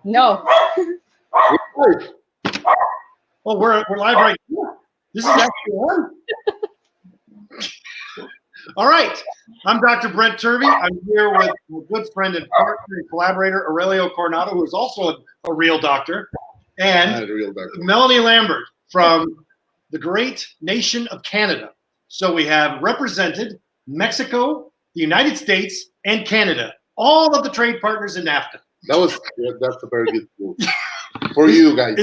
No. Oh, we're live right now. This is actually on. All right. I'm Dr. Brent Turvey. I'm here with my good friend and partner and collaborator, Aurelio Coronado, who is also a real doctor, and Melanie Lambert from the great nation of Canada. So we have represented Mexico, the United States, and Canada, all of the trade partners in NAFTA. That's a very good move. For you guys.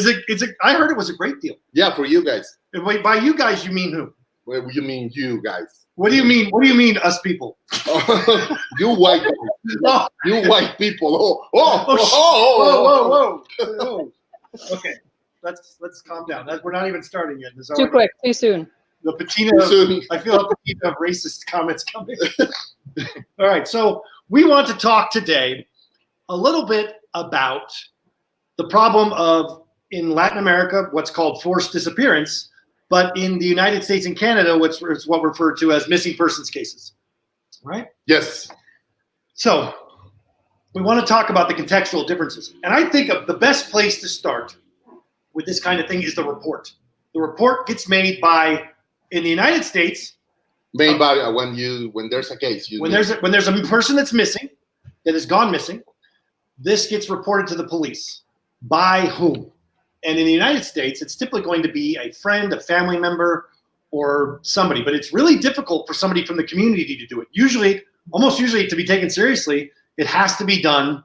I heard it was a great deal. Yeah, for you guys. And wait, by you guys, you mean who? Well, you mean you guys. What do you mean? What do you mean, us people? You white guys. Oh. You white people. Whoa. Okay, let's calm down. We're not even starting yet. Too quick, too soon. The patina. I feel a patina of racist comments coming. All right, so we want to talk today a little bit about the problem of, in Latin America, what's called forced disappearance, but in the United States and Canada, what's referred to as missing persons cases, right? Yes. So we want to talk about the contextual differences. And I think the best place to start with this kind of thing is the report. The report gets made by, in the United States, made by when there's a case. When there's a person that's missing, that has gone missing, this gets reported to the police. By whom? And in the United States, it's typically going to be a friend, a family member, or somebody. But it's really difficult for somebody from the community to do it. Almost usually, to be taken seriously, it has to be done.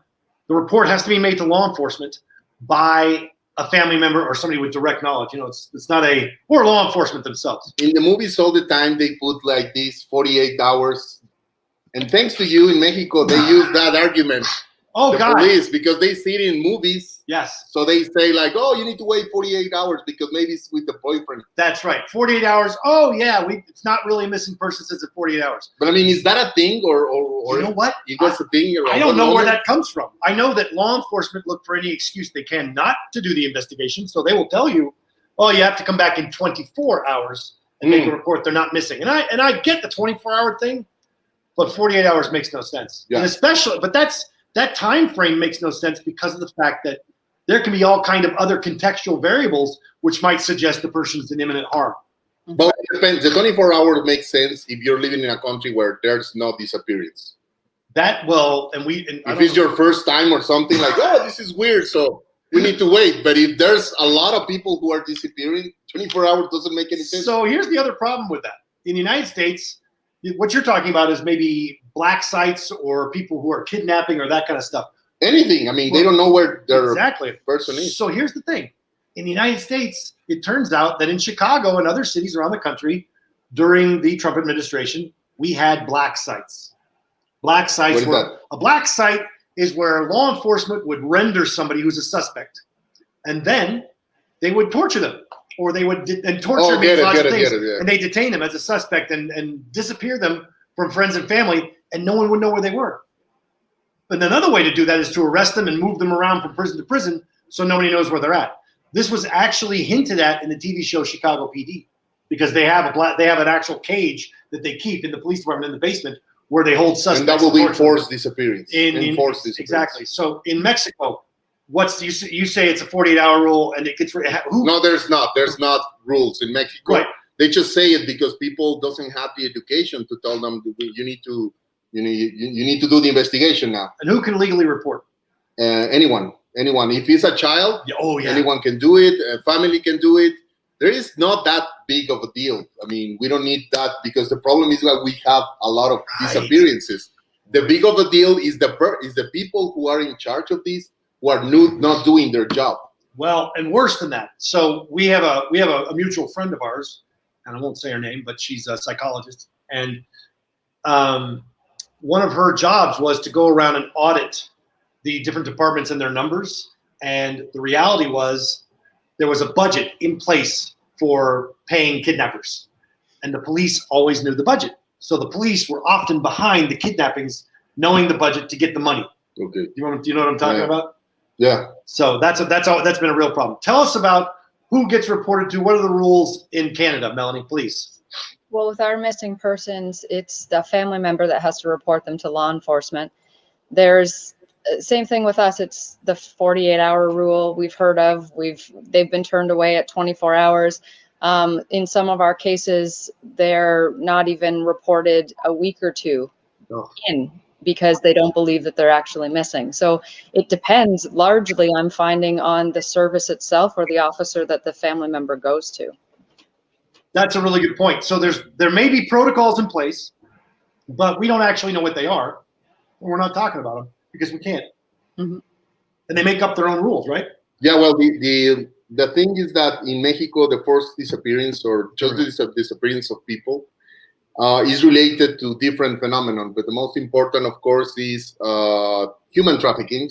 The report has to be made to law enforcement by a family member or somebody with direct knowledge. You know, it's not or law enforcement themselves. In the movies all the time, they put like these 48 hours. And thanks to you in Mexico, they use that argument. Oh, the God. Police, because they see it in movies. Yes. So they say like, oh, you need to wait 48 hours because maybe it's with the boyfriend. That's right. 48 hours. Oh, yeah. It's not really a missing person since it's 48 hours. But I mean, is that a thing or you know what? It was a thing? I don't know where that comes from. I know that law enforcement look for any excuse they can not to do the investigation. So they will tell you, oh, you have to come back in 24 hours and make a report. They're not missing. And I get the 24-hour thing, but 48 hours makes no sense. Yeah. And especially, but that time frame makes no sense because of the fact that there can be all kind of other contextual variables which might suggest the person's in imminent harm. But it depends. The 24 hours makes sense if you're living in a country where there's no disappearance. If it's your first time or something like, oh, this is weird, so we need to wait. But if there's a lot of people who are disappearing, 24 hours doesn't make any sense. So here's the other problem with that. In the United States, what you're talking about is maybe black sites or people who are kidnapping or that kind of stuff. Anything. I mean, they don't know where their person is. So here's the thing. In the United States, it turns out that in Chicago and other cities around the country, during the Trump administration, we had black sites. Black sites a black site is where law enforcement would render somebody who's a suspect. And then they would torture them. Or they would torture them and they detain them as a suspect and disappear them from friends and family, and no one would know where they were. But another way to do that is to arrest them and move them around from prison to prison so nobody knows where they're at. This was actually hinted at in the TV show Chicago PD because they have an actual cage that they keep in the police department in the basement where they hold suspects. And that will be forced disappearance. Enforced disappearance. Exactly. So in Mexico, you say it's a 48-hour rule and it gets No, there's not. There's not rules in Mexico. Right. They just say it because people doesn't have the education to tell them you need to do the investigation now. And who can legally report? Anyone. If it's a child, yeah. Anyone can do it. A family can do it. There is not that big of a deal. I mean, we don't need that because the problem is that we have a lot of disappearances. The big of a deal is the people who are in charge of this who are not doing their job. Well, and worse than that. So we have a mutual friend of ours, and I won't say her name, but she's a psychologist, and one of her jobs was to go around and audit the different departments and their numbers. And the reality was there was a budget in place for paying kidnappers, and the police always knew the budget. So the police were often behind the kidnappings, knowing the budget to get the money. Okay. Do you know what I'm talking about? Yeah. So that's been a real problem. Tell us about who gets reported to. What are the rules in Canada, Melanie, please? Well, with our missing persons, it's the family member that has to report them to law enforcement. There's same thing with us. It's the 48-hour rule we've heard of. They've been turned away at 24 hours. In some of our cases, they're not even reported a week or two in, because they don't believe that they're actually missing. So it depends largely, I'm finding, on the service itself or the officer that the family member goes to. That's a really good point. So there may be protocols in place, but we don't actually know what they are. We're not talking about them because we can't. Mm-hmm. And they make up their own rules, right? Yeah, well, the thing is that in Mexico, the forced disappearance or just the disappearance of people is related to different phenomena. But the most important, of course, is human trafficking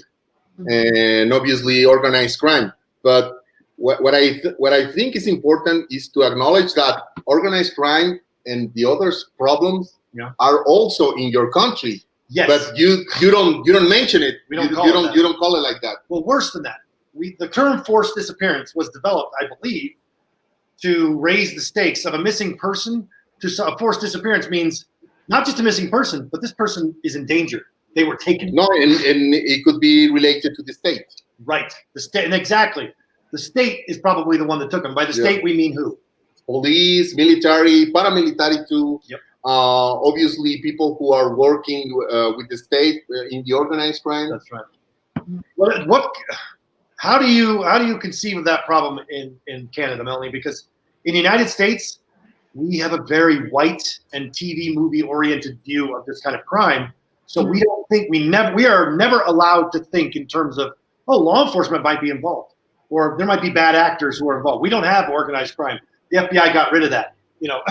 and obviously organized crime. But what I think is important is to acknowledge that organized crime and the other problems are also in your country. Yes. But you don't mention it. You don't call it like that. Well, worse than that. The term forced disappearance was developed, I believe, to raise the stakes of a missing person. A forced disappearance means not just a missing person, but this person is in danger. They were taken. No, and it could be related to the state. Right. The state, and exactly. The state is probably the one that took them. By the state, we mean who? Police, military, paramilitary too. Yep. Obviously, people who are working with the state in the organized crime. That's right. How do you conceive of that problem in Canada, Melanie? Because in the United States, we have a very white and TV movie oriented view of this kind of crime. So we don't think we are never allowed to think in terms of, oh, law enforcement might be involved, or there might be bad actors who are involved. We don't have organized crime. The FBI got rid of that. You know.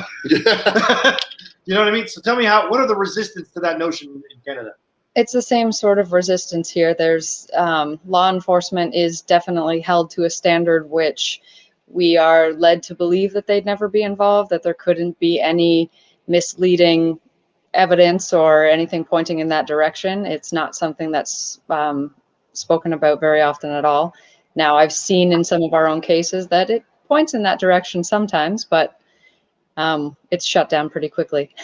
You know what I mean? So tell me what are the resistance to that notion in Canada? It's the same sort of resistance here. There's law enforcement is definitely held to a standard which we are led to believe that they'd never be involved, that there couldn't be any misleading evidence or anything pointing in that direction. It's not something that's spoken about very often at all. Now, I've seen in some of our own cases that it points in that direction sometimes, but it's shut down pretty quickly.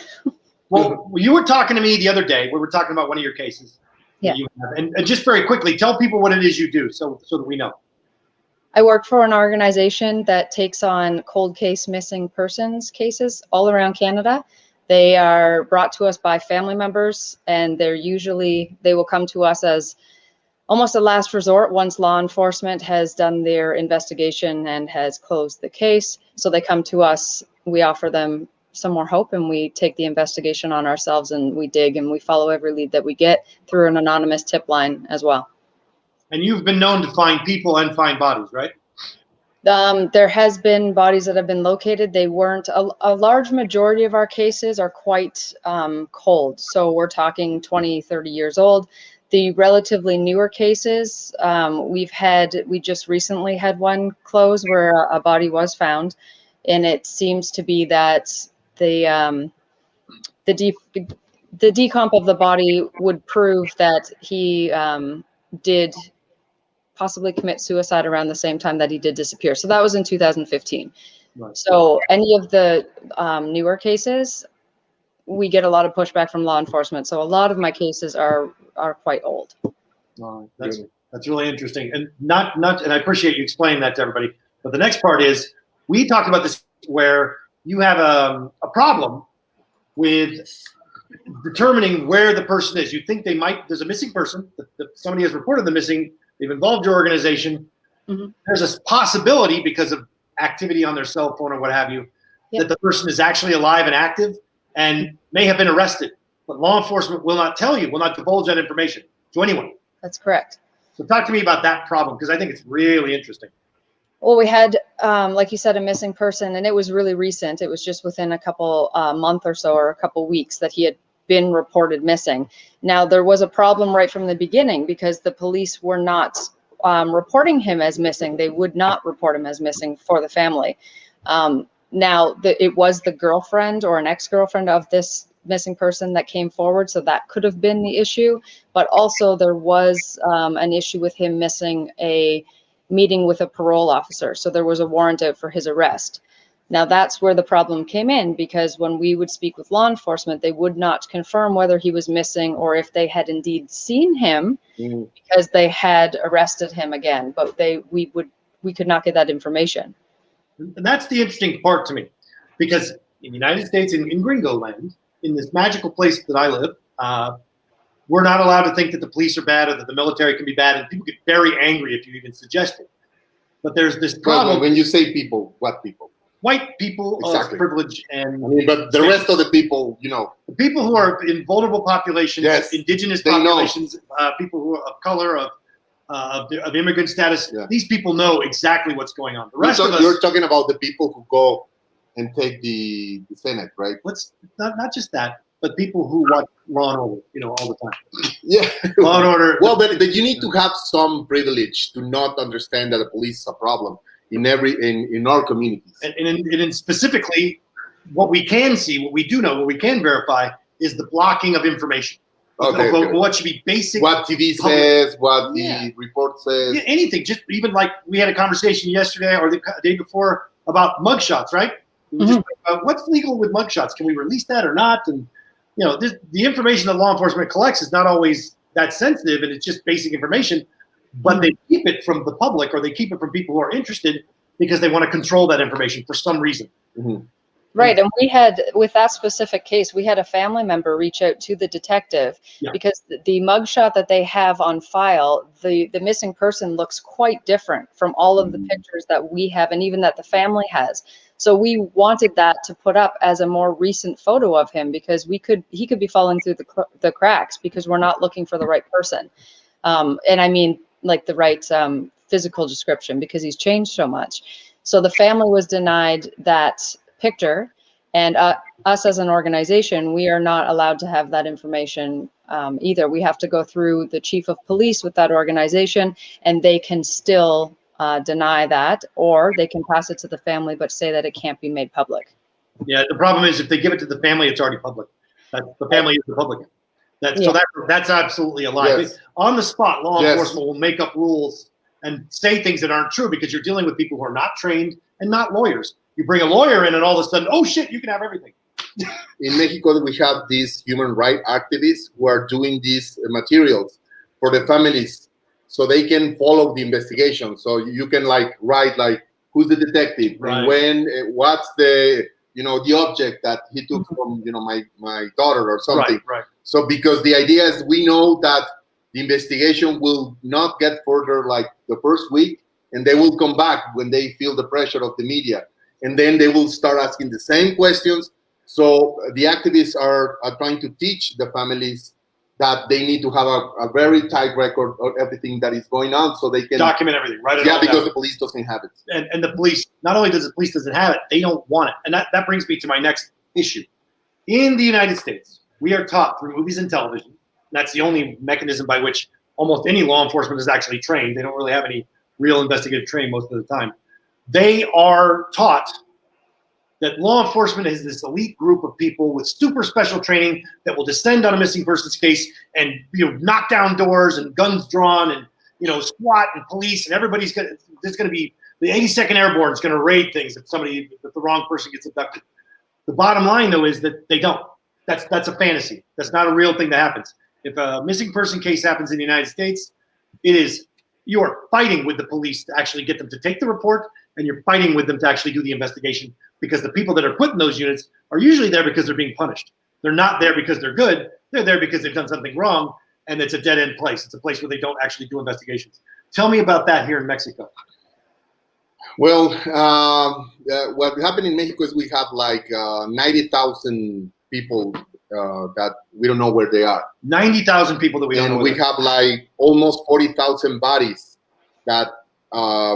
Well, you were talking to me the other day. We were talking about one of your cases. Yeah. And just very quickly, tell people what it is you do so that we know. I work for an organization that takes on cold case missing persons cases all around Canada. They are brought to us by family members, and they will come to us as almost a last resort once law enforcement has done their investigation and has closed the case. So they come to us, we offer them some more hope, and we take the investigation on ourselves, and we dig and we follow every lead that we get through an anonymous tip line as well. And you've been known to find people and find bodies, right? There has been bodies that have been located. They weren't, a large majority of our cases are quite cold. So we're talking 20, 30 years old. The relatively newer cases, we just recently had one close where a body was found. And it seems to be that the decomp of the body would prove that he did possibly commit suicide around the same time that he did disappear. So that was in 2015. Right. So any of the newer cases, we get a lot of pushback from law enforcement. So a lot of my cases are quite old. That's really interesting, and and I appreciate you explaining that to everybody. But the next part is, we talked about this where you have a problem with determining where the person is. You think there's a missing person, somebody has reported the missing, they've involved your organization. Mm-hmm. There's a possibility because of activity on their cell phone or what have you, that the person is actually alive and active and may have been arrested. But law enforcement will not tell you, will not divulge that information to anyone. That's correct. So talk to me about that problem, because I think it's really interesting. Well, we had, like you said, a missing person, and it was really recent. It was just within a couple month or so, or a couple weeks, that he had been reported missing. Now, there was a problem right from the beginning because the police were not reporting him as missing. They would not report him as missing for the family. Now, it was the girlfriend or an ex-girlfriend of this missing person that came forward, so that could have been the issue. But also there was an issue with him missing a meeting with a parole officer. So there was a warrant out for his arrest. Now that's where the problem came in, because when we would speak with law enforcement, they would not confirm whether he was missing or if they had indeed seen him, because they had arrested him again, but we could not get that information. And that's the interesting part to me, because in the United States, in Gringo land, in this magical place that I live, we're not allowed to think that the police are bad or that the military can be bad, and people get very angry if you even suggest it. But there's this problem. When you say people, what people? White people of privilege and but the rest of the people, the people who are in vulnerable populations, indigenous populations, people who are of color, of immigrant status, these people know exactly what's going on. The rest of us, you're talking about the people who go and take the Senate, right? Let's not just that, but people who watch Law and Order, all the time. Yeah, Law and Order. Well, but you need to have some privilege to not understand that the police is a problem in our communities. And specifically, what we can see, what we do know, what we can verify is the blocking of information. Okay. What should be basic. What TV says, what the report says. Yeah, anything. Just even like we had a conversation yesterday or the day before about mugshots, right? Just, what's legal with mugshots? Can we release that or not? And the information that law enforcement collects is not always that sensitive, and it's just basic information. But they keep it from the public, or they keep it from people who are interested, because they want to control that information for some reason. Right, and we had, with that specific case, we had a family member reach out to the detective because the mugshot that they have on file, the missing person looks quite different from all of the pictures that we have, and even that the family has. So we wanted that to put up as a more recent photo of him, because he could be falling through the cracks, because we're not looking for the right person. And I mean, like the right physical description, because he's changed so much. So the family was denied that picture, and us as an organization, we are not allowed to have that information either. We have to go through the chief of police with that organization, and they can still deny that, or they can pass it to the family but say that it can't be made public. Yeah, the problem is if they give it to the family, it's already public. The family is Republican. So that's absolutely a lie. Yes. On the spot, law enforcement will make up rules and say things that aren't true, because you're dealing with people who are not trained and not lawyers. You bring a lawyer in and all of a sudden, oh shit, you can have everything. In Mexico, we have these human rights activists who are doing these materials for the families so they can follow the investigation. So you can write who's the detective, and when, what's the object that he took from my daughter or something. Right. So because the idea is, we know that the investigation will not get further the first week, and they will come back when they feel the pressure of the media, and then they will start asking the same questions. So the activists are trying to teach the families that they need to have a very tight record of everything that is going on, so they can document everything, right? Yeah, because the police doesn't have it. And the police, not only does the police doesn't have it, they don't want it. And that brings me to my next issue. In the United States, we are taught through movies and television. That's the only mechanism by which almost any law enforcement is actually trained. They don't really have any real investigative training most of the time. They are taught that law enforcement is this elite group of people with super special training that will descend on a missing persons case and knock down doors and guns drawn and SWAT and police, and everybody's going to be the 82nd Airborne is going to raid things if the wrong person gets abducted. The bottom line, though, is that they don't. That's a fantasy. That's not a real thing that happens. If a missing person case happens in the United States, you are fighting with the police to actually get them to take the report, and you're fighting with them to actually do the investigation, because the people that are put in those units are usually there because they're being punished. They're not there because they're good. They're there because they've done something wrong, and it's a dead-end place. It's a place where they don't actually do investigations. Tell me about that here in Mexico. Well, what happened in Mexico is we have 90,000 people that we don't know where they are. 90,000 people that we don't know. And we have almost 40,000 bodies that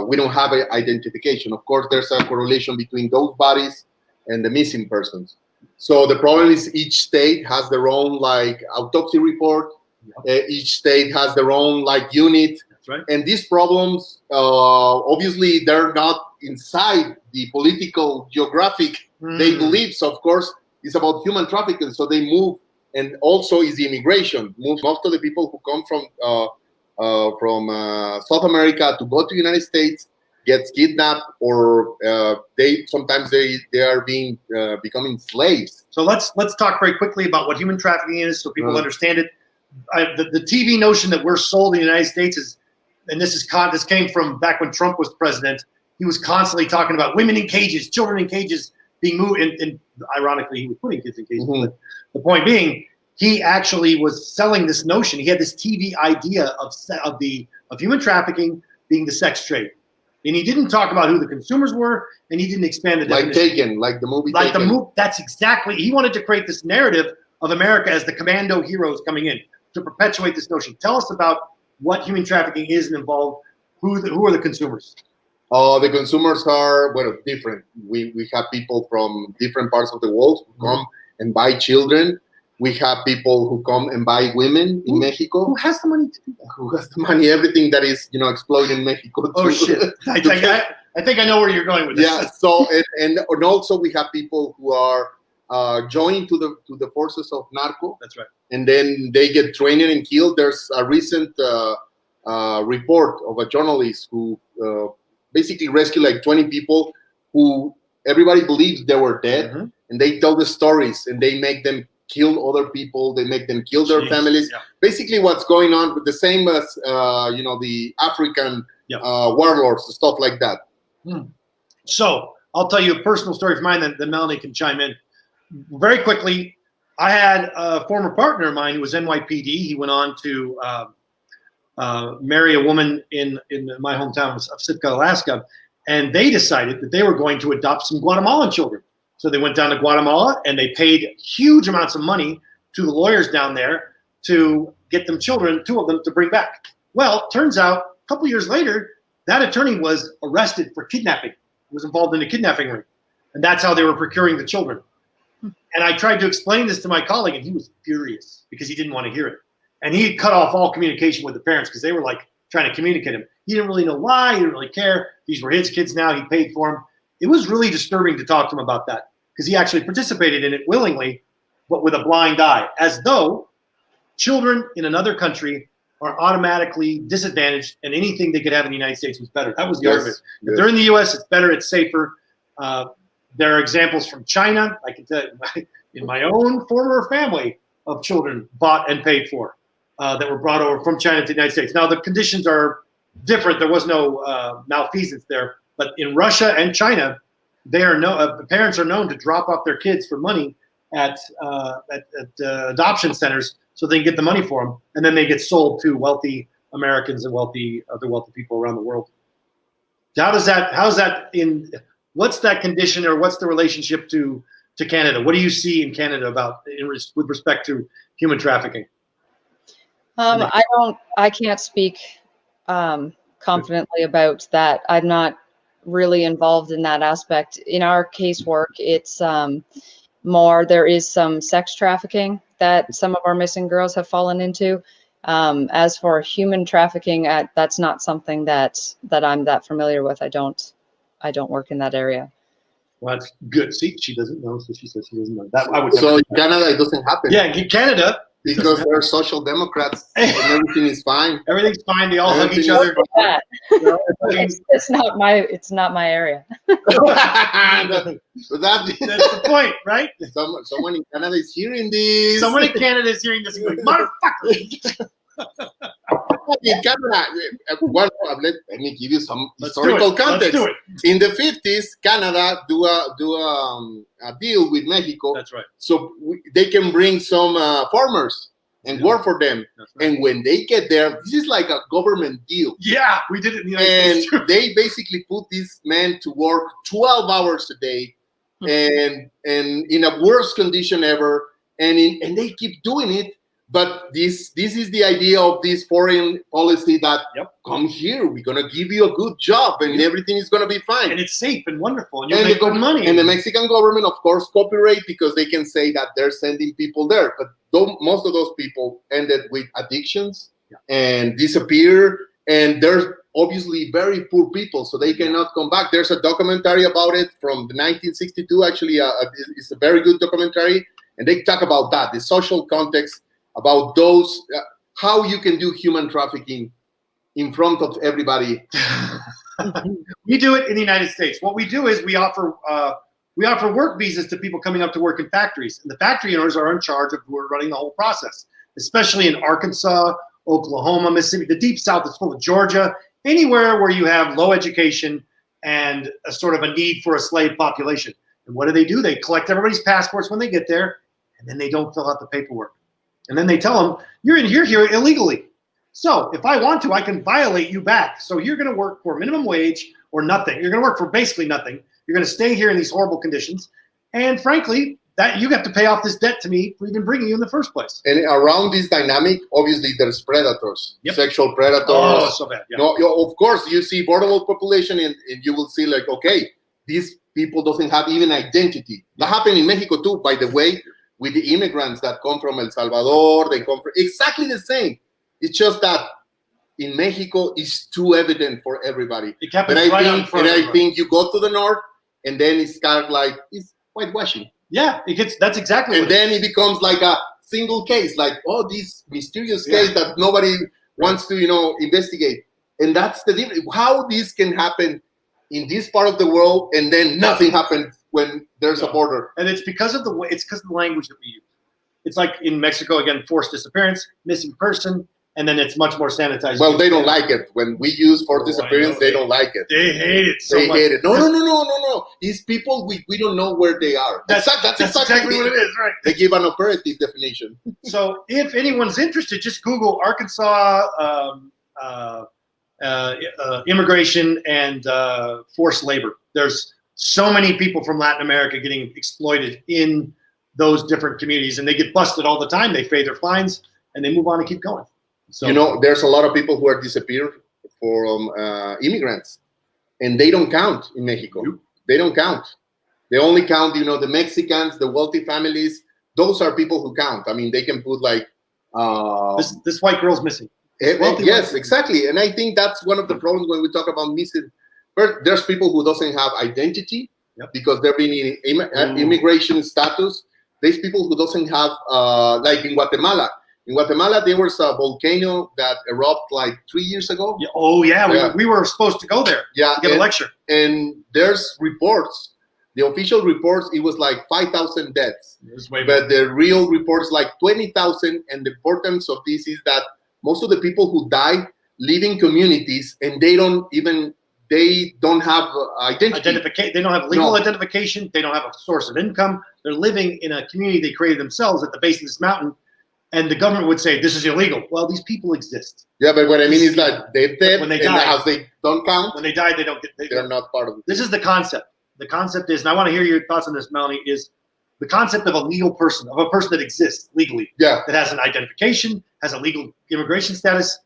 we don't have identification. Of course, there's a correlation between those bodies and the missing persons. So the problem is each state has their own autopsy report. Each state has their own unit. That's right. And these problems, obviously, they're not inside the political geographic they believe. So of course, it's about human trafficking. So they move, and also is the immigration. Most of the people who come from South America to go to the United States, gets kidnapped, or they are being becoming slaves. So let's talk very quickly about what human trafficking is, so people understand it. The TV notion that we're sold in the United States is, and this came from back when Trump was president. He was constantly talking about women in cages, children in cages being moved, and ironically, he was putting kids in cages. But the point being, he actually was selling this notion. He had this TV idea of human trafficking being the sex trade, and he didn't talk about who the consumers were, and he didn't expand the definition. Like Taken, like the movie. Like Taken. The movie. That's exactly. He wanted to create this narrative of America as the commando heroes coming in to perpetuate this notion. Tell us about what human trafficking is and involve. Who are the consumers? The consumers are different. We have people from different parts of the world who come and buy children. We have people who come and buy women in Mexico. Who has the money to do that? Who has the money? Everything that is exploding in Mexico. Oh shit! I think I know where you're going with this. Yeah. So and also we have people who are joined to the forces of narco. That's right. And then they get trained and killed. There's a recent report of a journalist who basically rescued like 20 people who everybody believes they were dead, and they tell the stories and they make them kill other people. They make them kill their families. Yeah. Basically, what's going on with the same as the African warlords, stuff like that. So I'll tell you a personal story of mine that Melanie can chime in very quickly. I had a former partner of mine who was NYPD. He went on to marry a woman in my hometown of Sitka, Alaska, and they decided that they were going to adopt some Guatemalan children. So they went down to Guatemala and they paid huge amounts of money to the lawyers down there to get them children, 2 of them, to bring back. Well, turns out a couple years later, that attorney was arrested for kidnapping. He was involved in a kidnapping ring. And that's how they were procuring the children. And I tried to explain this to my colleague, and he was furious because he didn't want to hear it. And he had cut off all communication with the parents because they were like trying to communicate him. He didn't really know why. He didn't really care. These were his kids now. He paid for them. It was really disturbing to talk to him about that because he actually participated in it willingly, but with a blind eye, as though children in another country are automatically disadvantaged and anything they could have in the United States was better. That was the argument. If they're in the U.S., it's better, it's safer. There are examples from China. I can tell you, in my own former family of children bought and paid for that were brought over from China to the United States. Now, the conditions are different. There was no malfeasance there. But in Russia and China, the parents are known to drop off their kids for money at adoption centers so they can get the money for them, and then they get sold to wealthy Americans and other wealthy people around the world. What's that condition, or what's the relationship to Canada? What do you see in Canada with respect to human trafficking? I can't speak confidently about that. I'm not really involved in that aspect. In our casework, it's more, there is some sex trafficking that some of our missing girls have fallen into. As for human trafficking, that's not something that I'm that familiar with. I don't work in that area. Well, that's good. See, she doesn't know, so she says she doesn't know. That I would. So in Canada, it doesn't happen. Yeah, in Canada, because they're social democrats and everything is fine. Everything's fine. They all hug each other. It's not my area. That's the point, right? Someone in Canada is hearing this. Someone in Canada is hearing this and going, motherfucker. In Canada, let me give you some historical context. Let's do it. In the 50s, Canada do a deal with Mexico. That's right. So they can bring some farmers and work for them. Right. And when they get there, this is like a government deal. Yeah, we did it in the United States. And they basically put these men to work 12 hours a day, and in a worst condition ever, and they keep doing it. But this is the idea of this foreign policy that come here, we're gonna give you a good job, and everything is gonna be fine, and it's safe and wonderful, and you make good money. And the Mexican government, of course, copyright because they can say that they're sending people there, but most of those people ended with addictions and disappear, and they're obviously very poor people, so they cannot come back. There's a documentary about it from the 1962. Actually, it's a very good documentary, and they talk about that, the social context. About those, how you can do human trafficking in front of everybody. We do it in the United States. What we do is we offer work visas to people coming up to work in factories, and the factory owners are in charge of who are running the whole process, especially in Arkansas, Oklahoma, Mississippi, the deep South is full of Georgia, anywhere where you have low education and a sort of a need for a slave population. And what do? They collect everybody's passports when they get there, and then they don't fill out the paperwork. And then they tell them, you're here illegally. So if I want to, I can violate you back. So you're going to work for minimum wage or nothing. You're going to work for basically nothing. You're going to stay here in these horrible conditions. And frankly, that you have to pay off this debt to me for even bringing you in the first place. And around this dynamic, obviously there's predators, sexual predators. Oh, so bad. Yeah. No, of course, you see vulnerable population, and you will see like, okay, these people doesn't have even identity. That happened in Mexico too, by the way, with the immigrants that come from El Salvador. They come from exactly the same. It's just that in Mexico, it's too evident for everybody. It happens I think you go to the north, and then it's kind of like it's whitewashing. Yeah, that's exactly. And then it becomes like a single case, like this mysterious case that nobody wants to, investigate. And that's the difference. How this can happen in this part of the world, and then nothing happens when there's a border. And it's because of the language that we use. It's like in Mexico again, forced disappearance, missing person. And then it's much more sanitized. Well, they don't like it. When we use forced disappearance, they don't like it. They hate it so much. They hate it. No. These people, we don't know where they are. That's exactly what it is, right? They give an operative definition. So if anyone's interested, just Google Arkansas immigration and forced labor. There's so many people from Latin America getting exploited in those different communities, and they get busted all the time. They pay their fines, and they move on and keep going. So, there's a lot of people who are disappeared from immigrants, and they don't count in Mexico. They don't count. They only count, the Mexicans, the wealthy families. Those are people who count. I mean, they can put like this white girl's missing. Yes, exactly. And I think that's one of the problems when we talk about missing. There's people who doesn't have identity because they're being in immigration status. There's people who doesn't have, like in Guatemala. In Guatemala, there was a volcano that erupted like 3 years ago. Yeah. Oh, yeah. We were supposed to go there to get a lecture. And there's reports. The official reports, it was like 5,000 deaths. But the real reports, like 20,000. And the importance of this is that most of the people who die live in communities, and they don't have identity. They don't have legal identification. They don't have a source of income. They're living in a community they created themselves at the base of this mountain. And the government would say, this is illegal. Well, these people exist. Yeah, but what I mean is that they're dead, when they die, as they don't count. When they die, they're not part of it. This is the concept. The concept is, and I want to hear your thoughts on this, Melanie, is the concept of a legal person, of a person that exists legally, that has an identification, has a legal immigration status.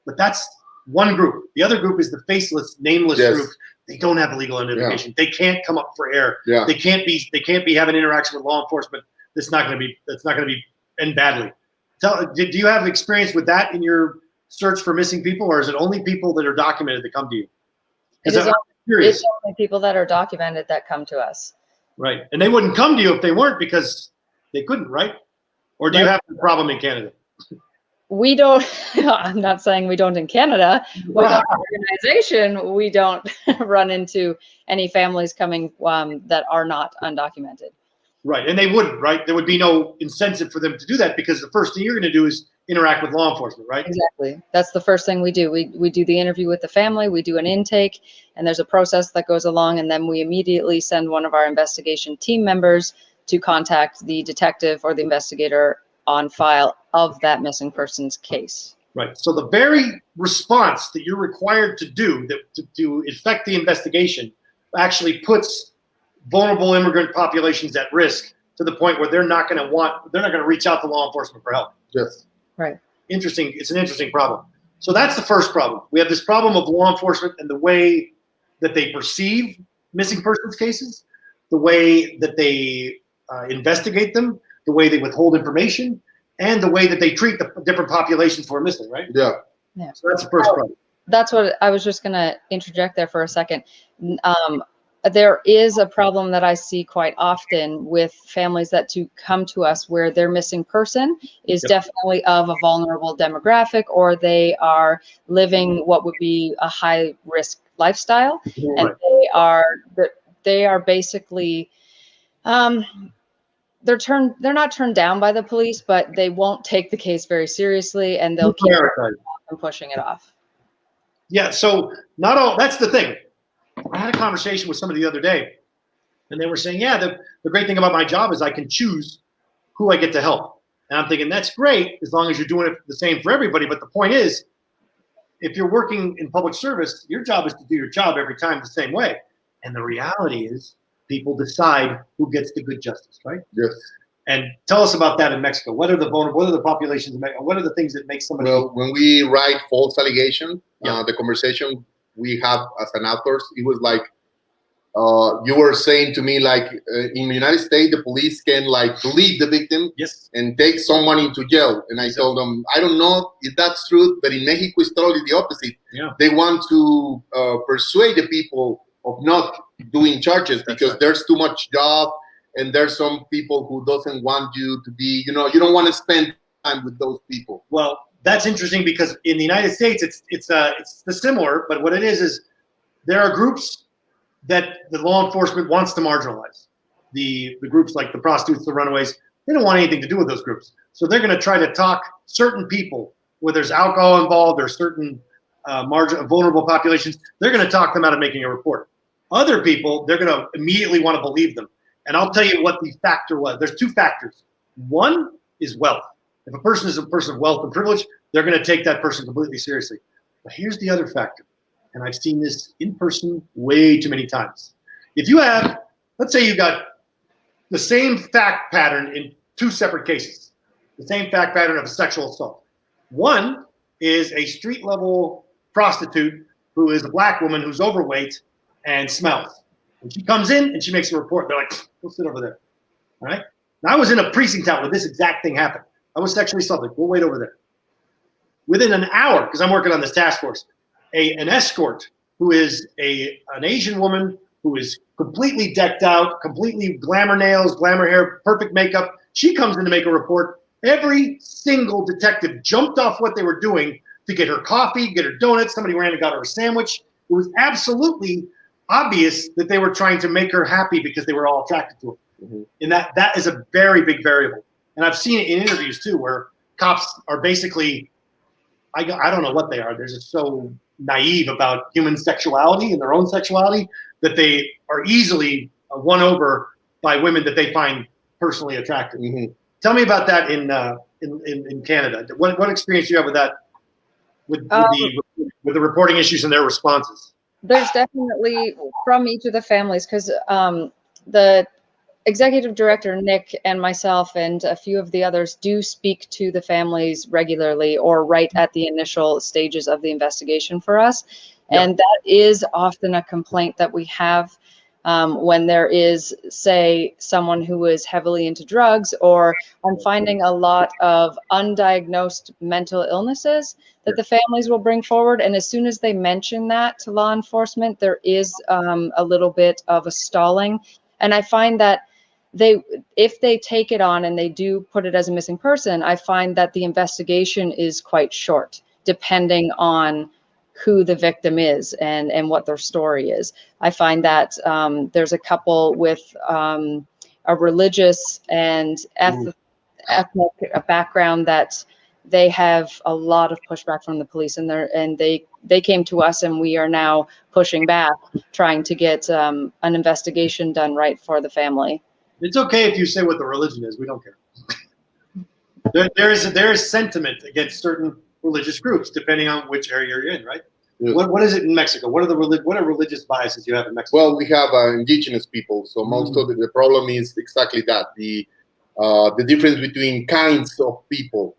But that's one group. The other group is the faceless, nameless group. They don't have a legal identification. They can't come up for air. They can't be having interaction with law enforcement. That's not going to be end badly. Do you have experience with that in your search for missing people, or is it only people that are documented that come to you? It's only people that are documented that come to us. Right. And they wouldn't come to you if they weren't, because they couldn't, right? Or do you have a problem in Canada? We don't, I'm not saying we don't in Canada. With our organization, we don't run into any families coming that are not undocumented. Right, and they wouldn't, right? There would be no incentive for them to do that, because the first thing you're going to do is interact with law enforcement, right? Exactly. That's the first thing we do. We do the interview with the family, we do an intake, and there's a process that goes along, and then we immediately send one of our investigation team members to contact the detective or the investigator on file of that missing person's case. Right. So the very response that you're required to do to effect the investigation actually puts vulnerable immigrant populations at risk, to the point where they're not going to reach out to law enforcement for help. Yes. Right. Interesting. It's an interesting problem. So that's the first problem. We have this problem of law enforcement and the way that they perceive missing persons cases, the way that they investigate them, the way they withhold information, and the way that they treat the different populations who are missing, right? Yeah. So that's the first problem. That's what I was just going to interject there for a second. there is a problem that I see quite often with families that to come to us where their missing person is definitely of a vulnerable demographic, or they are living what would be a high risk lifestyle, and they are basically they're not turned down by the police, but they won't take the case very seriously, and they'll keep pushing it off. Yeah, so not all, that's the thing. I had a conversation with somebody the other day, and they were saying, yeah, the great thing about my job is I can choose who I get to help. And I'm thinking, that's great as long as you're doing it the same for everybody. But the point is, if you're working in public service, your job is to do your job every time the same way. And the reality is people decide who gets the good justice, right? Yes. And tell us about that in Mexico. What are the vulnerable, what are the populations, what are the things that make somebody... Well, when we write false allegation, the conversation we have as an authors, it was like, you were saying to me, like, in the United States, the police can, like, believe the victim and take someone into jail. And I told them, I don't know if that's true, but in Mexico, it's totally the opposite. Yeah. They want to persuade the people of not doing charges because there's too much job, and there's some people who doesn't want you to be, you don't want to spend time with those people. Well, that's interesting because in the United States, it's similar, but what it is there are groups that the law enforcement wants to marginalize. The groups like the prostitutes, the runaways, they don't want anything to do with those groups. So they're going to try to talk certain people, where there's alcohol involved or certain vulnerable populations, they're going to talk them out of making a report. Other people, they're going to immediately want to believe them. And I'll tell you what the factor was. There's two factors. One is wealth. If a person is a person of wealth and privilege, they're going to take that person completely seriously. But here's the other factor, and I've seen this in person way too many times. If you have, let's say you got the same fact pattern in two separate cases, the same fact pattern of a sexual assault. One is a street level prostitute who is a black woman who's overweight and smells. And she comes in and she makes a report. They're like, we'll sit over there. All right. Now I was in a precinct town where this exact thing happened. I was sexually assaulted. We'll wait over there. Within an hour, because I'm working on this task force, an escort who is an Asian woman who is completely decked out, completely glamour nails, glamour hair, perfect makeup. She comes in to make a report. Every single detective jumped off what they were doing to get her coffee, get her donuts. Somebody ran and got her a sandwich. It was absolutely obvious that they were trying to make her happy because they were all attracted to her. Mm-hmm. And that is a very big variable. And I've seen it in interviews too, where cops are basically, I don't know what they are. They're just so naive about human sexuality and their own sexuality that they are easily won over by women that they find personally attractive. Mm-hmm. Tell me about that in Canada. What experience do you have with that, with the reporting issues and their responses? There's definitely from each of the families, because the executive director, Nick, and myself and a few of the others do speak to the families regularly or right at the initial stages of the investigation for us. Yep. And that is often a complaint that we have when there is, say, someone who is heavily into drugs, or I'm finding a lot of undiagnosed mental illnesses that the families will bring forward. And as soon as they mention that to law enforcement, there is a little bit of a stalling. And I find that if they take it on and they do put it as a missing person, I find that the investigation is quite short, depending on who the victim is and what their story is. I find that there's a couple with a religious and ethnic background that they have a lot of pushback from the police, and they came to us, and we are now pushing back, trying to get an investigation done right for the family. It's okay if you say what the religion is. We don't care. There is sentiment against certain religious groups, depending on which area you're in, right? Yeah. What is it in Mexico? What are religious biases you have in Mexico? Well, we have indigenous people, so most of the problem is exactly that, the difference between kinds of people,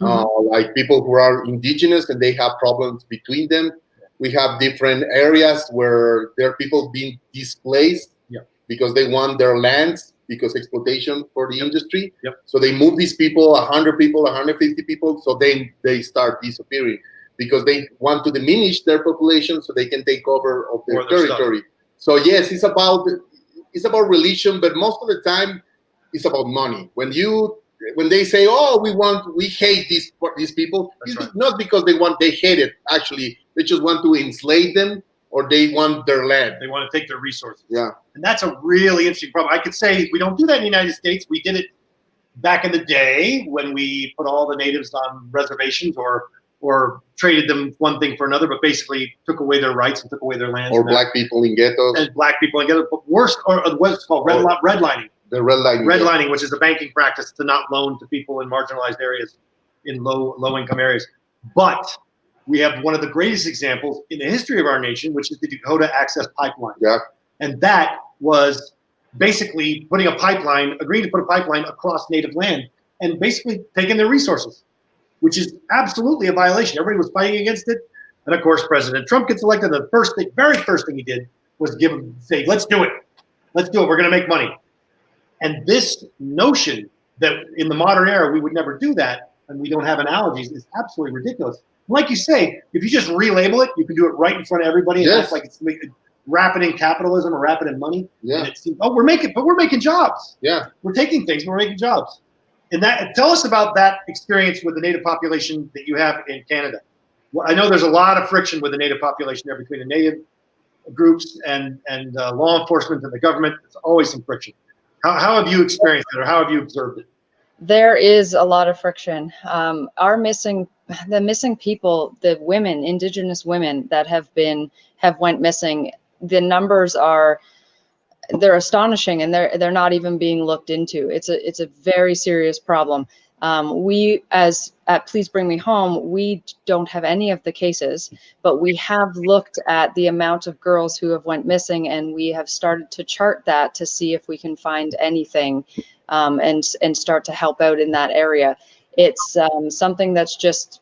like people who are indigenous and they have problems between them. We have different areas where there are people being displaced because they want their lands, because exploitation for the industry. Yep. So they move these people, 100 people, 150 people, so then they start disappearing because they want to diminish their population so they can take over of their territory. So yes, it's about religion, but most of the time it's about money. When they say, "Oh, we hate these people," That's it's right. not because they hate it. Actually, they just want to enslave them, or they want their land. They want to take their resources. Yeah. And that's a really interesting problem. I could say we don't do that in the United States. We did it back in the day when we put all the natives on reservations or traded them one thing for another, but basically took away their rights and took away their lands. Or black people in ghettos. And black people in ghettos. But worse, or what's called redlining. The redlining. Redlining, which is a banking practice to not loan to people in marginalized areas, in low income areas. But we have one of the greatest examples in the history of our nation, which is the Dakota Access Pipeline. Yeah. And that was basically agreeing to put a pipeline across native land and basically taking their resources, which is absolutely a violation. Everybody was fighting against it. And of course, President Trump gets elected. The very first thing he did was say, let's do it. Let's do it. We're going to make money. And this notion that in the modern era, we would never do that and we don't have analogies is absolutely ridiculous. Like you say, if you just relabel it, you can do it right in front of everybody. And Yes. act like it's wrap it in capitalism or wrap it in money. Yeah. And it seems, we're making jobs. Yeah. We're taking things, but we're making jobs. And tell us about that experience with the Native population that you have in Canada. Well, I know there's a lot of friction with the Native population there between the Native groups and law enforcement and the government. There's always some friction. How have you experienced it, or how have you observed it? There is a lot of friction. The missing people, the women, Indigenous women that have went missing, the numbers they're astonishing, and they're not even being looked into. It's a very serious problem. We, as at Please Bring Me Home, we don't have any of the cases, but we have looked at the amount of girls who have went missing, and we have started to chart that to see if we can find anything, and start to help out in that area. It's something that's just,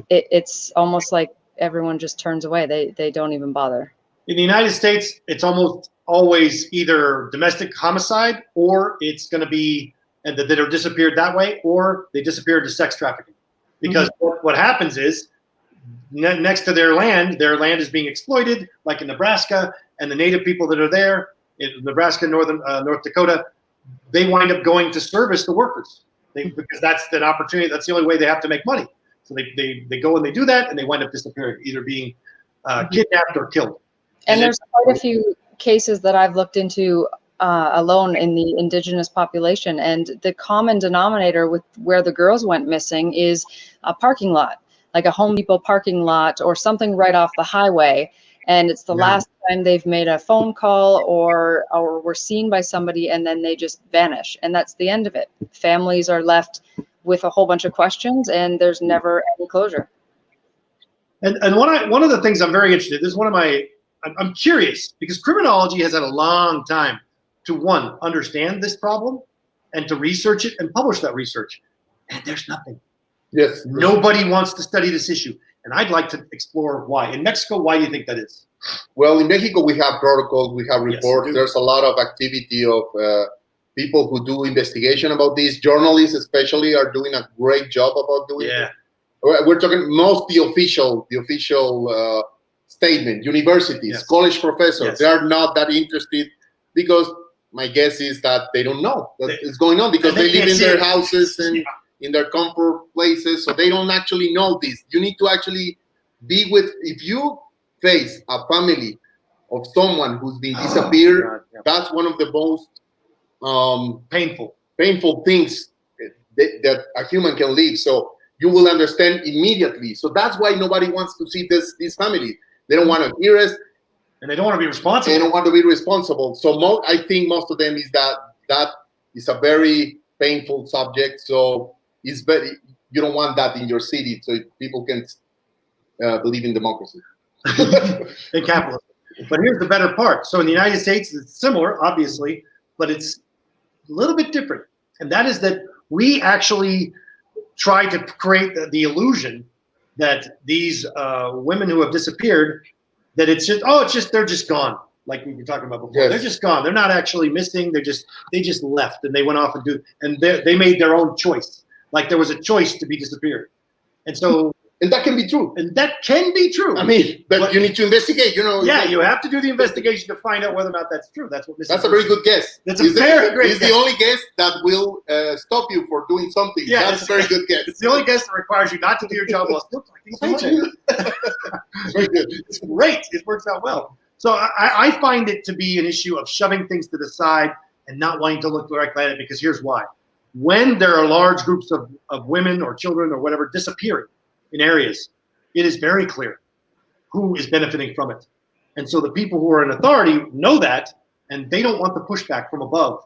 it's almost like everyone just turns away. They don't even bother. In the United States, it's almost always either domestic homicide, or it's going to be that are disappeared that way, or they disappeared to sex trafficking. Because what happens is, next to their land is being exploited, like in Nebraska, and the Native people that are there in Nebraska, North Dakota, they wind up going to service the workers, because that's an opportunity. That's the only way they have to make money. So they go and they do that, and they wind up disappearing, either being kidnapped or killed. And there's quite a few cases that I've looked into alone in the Indigenous population, and the common denominator with where the girls went missing is a parking lot, like a Home Depot parking lot or something right off the highway. And it's the last time they've made a phone call or were seen by somebody, and then they just vanish. And that's the end of it. Families are left with a whole bunch of questions, and there's never any closure. And one of the things I'm very interested in, this is I'm curious, because criminology has had a long time to, one, understand this problem and to research it and publish that research. And there's nothing. Yes. Nobody wants to study this issue. And I'd like to explore why. In Mexico, why do you think that is? Well, in Mexico, we have protocols, we have reports. Yes, there's a lot of activity of people who do investigation about this. Journalists especially are doing a great job about doing it. We're talking the official statement. Universities, college professors, they are not that interested, because my guess is that they don't know that it's going on, because they live in their houses and in their comfort places, so they don't actually know this. You need to actually be if you face a family of someone who's been disappeared, that's one of the most painful things that a human can live. So you will understand immediately. So that's why nobody wants to see this family. They don't want to hear us. And they don't want to be responsible. They don't want to be responsible. So I think most of them is that is a very painful subject. So it's very, you don't want that in your city, so people can believe in democracy. And capitalism. But here's the better part. So in the United States, it's similar, obviously, but it's a little bit different. And that is that we actually try to create the illusion that these women who have disappeared, that they're just gone, like we were talking about before. Yes. They're just gone. They're not actually missing. They just left, and they went off and they made their own choice. Like there was a choice to be disappeared. And so And that can be true. And that can be true. I mean, but you need to investigate, Yeah, you have to do the investigation to find out whether or not that's true. That's what That's a very good guess. That's a very great guess. It's the only guess that will stop you for doing something. Yeah, that's a very good guess. It's the only guess that requires you not to do your job while still collecting a paycheck. Very good. It's great. It works out well. So I find it to be an issue of shoving things to the side and not wanting to look directly at it, because here's why. When there are large groups of women or children or whatever disappearing in areas, it is very clear who is benefiting from it. And so the people who are in authority know that, and they don't want the pushback from above